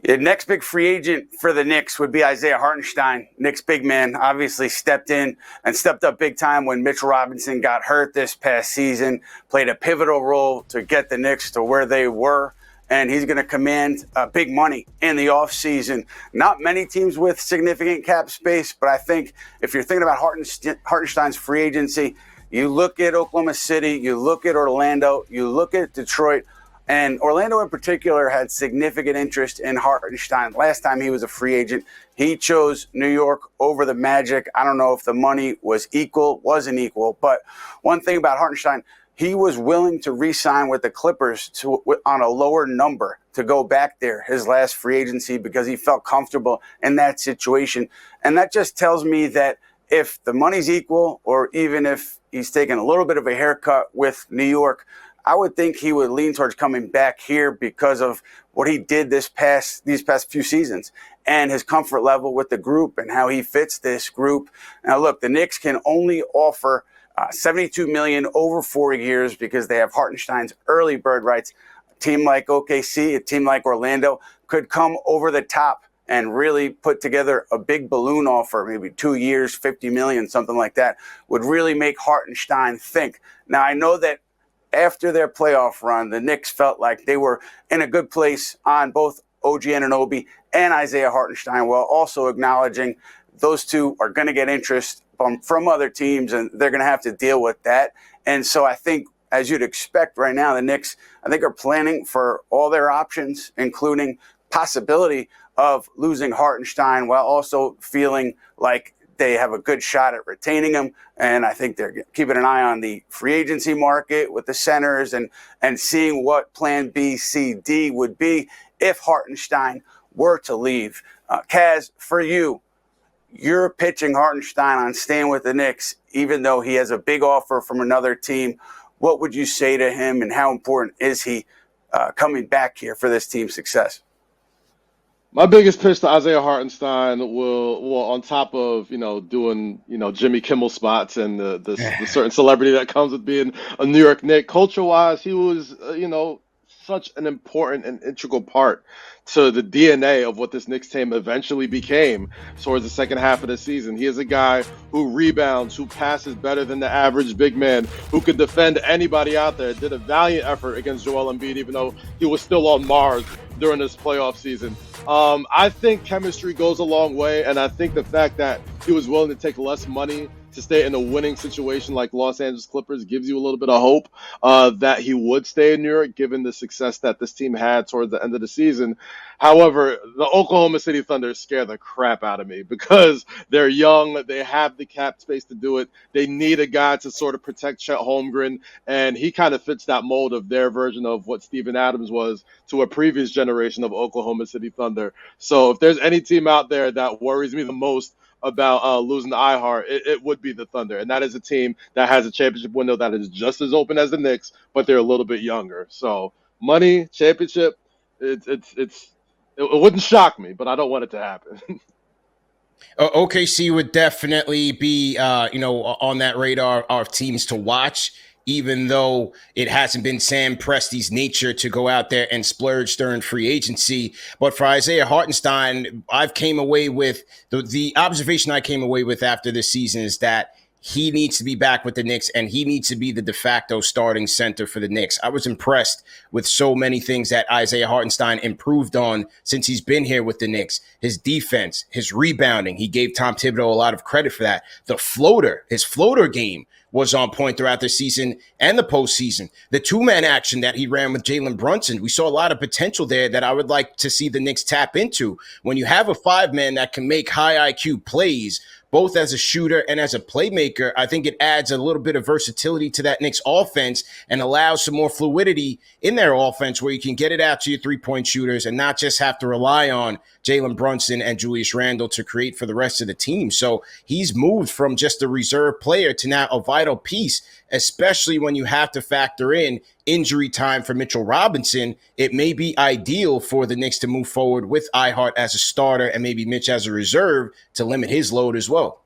The next big free agent for the Knicks would be Isaiah Hartenstein. Knicks big man obviously stepped in and stepped up big time when Mitchell Robinson got hurt this past season, played a pivotal role to get the Knicks to where they were. And he's going to command big money in the offseason. Not many teams with significant cap space, but I think if you're thinking about Hartenstein's free agency, you look at Oklahoma City, you look at Orlando, you look at Detroit, and Orlando in particular had significant interest in Hartenstein. Last time he was a free agent, he chose New York over the Magic. I don't know if the money was equal, wasn't equal, but one thing about Hartenstein, he was willing to re-sign with the Clippers on a lower number to go back there his last free agency because he felt comfortable in that situation. And that just tells me that if the money's equal, or even if he's taking a little bit of a haircut with New York, I would think he would lean towards coming back here because of what he did these past few seasons and his comfort level with the group and how he fits this group. Now, look, the Knicks can only offer $72 million over 4 years because they have Hartenstein's early bird rights. A team like OKC, a team like Orlando could come over the top and really put together a big balloon offer, maybe 2 years, $50 million, something like that, would really make Hartenstein think. Now, I know that after their playoff run, the Knicks felt like they were in a good place on both OG Anunoby and Isaiah Hartenstein, while also acknowledging those two are going to get interest from other teams, and they're going to have to deal with that. And so I think, as you'd expect right now, the Knicks, I think, are planning for all their options, including possibility of losing Hartenstein, while also feeling like they have a good shot at retaining him. And I think they're keeping an eye on the free agency market with the centers and seeing what plan B, C, D would be if Hartenstein were to leave. Kaz, for you, you're pitching Hartenstein on staying with the Knicks, even though he has a big offer from another team. What would you say to him, and how important is he coming back here for this team's success? My biggest pitch to Isaiah Hartenstein will on top of, doing, Jimmy Kimmel spots and the certain celebrity that comes with being a New York Knick, culture-wise, he was, such an important and integral part to the DNA of what this Knicks team eventually became towards the second half of the season. He is a guy who rebounds, who passes better than the average big man, who could defend anybody out there. Did a valiant effort against Joel Embiid, even though he was still on Mars during this playoff season. I think chemistry goes a long way, and I think the fact that he was willing to take less money to stay in a winning situation like Los Angeles Clippers gives you a little bit of hope that he would stay in New York, given the success that this team had towards the end of the season. However, the Oklahoma City Thunder scare the crap out of me because they're young. They have the cap space to do it. They need a guy to sort of protect Chet Holmgren, and he kind of fits that mold of their version of what Steven Adams was to a previous generation of Oklahoma City Thunder. So if there's any team out there that worries me the most about losing to iHeart, it would be the Thunder. And that is a team that has a championship window that is just as open as the Knicks, but they're a little bit younger. So money, championship, it wouldn't shock me, but I don't want it to happen. OKC would definitely be, on that radar of teams to watch, even though it hasn't been Sam Presti's nature to go out there and splurge during free agency. But for Isaiah Hartenstein, I've came away with the observation I came away with after this season is that he needs to be back with the Knicks, and he needs to be the de facto starting center for the Knicks. I was impressed with so many things that Isaiah Hartenstein improved on since he's been here with the Knicks. His defense, his rebounding, he gave Tom Thibodeau a lot of credit for that. His floater game was on point throughout the season and the postseason. The two-man action that he ran with Jalen Brunson, we saw a lot of potential there that I would like to see the Knicks tap into. When you have a five-man that can make high IQ plays, both as a shooter and as a playmaker, I think it adds a little bit of versatility to that Knicks offense and allows some more fluidity in their offense where you can get it out to your three-point shooters and not just have to rely on Jalen Brunson and Julius Randle to create for the rest of the team. So he's moved from just a reserve player to now a vital piece, especially when you have to factor in injury time for Mitchell Robinson. It may be ideal for the Knicks to move forward with iHeart as a starter and maybe Mitch as a reserve to limit his load as well.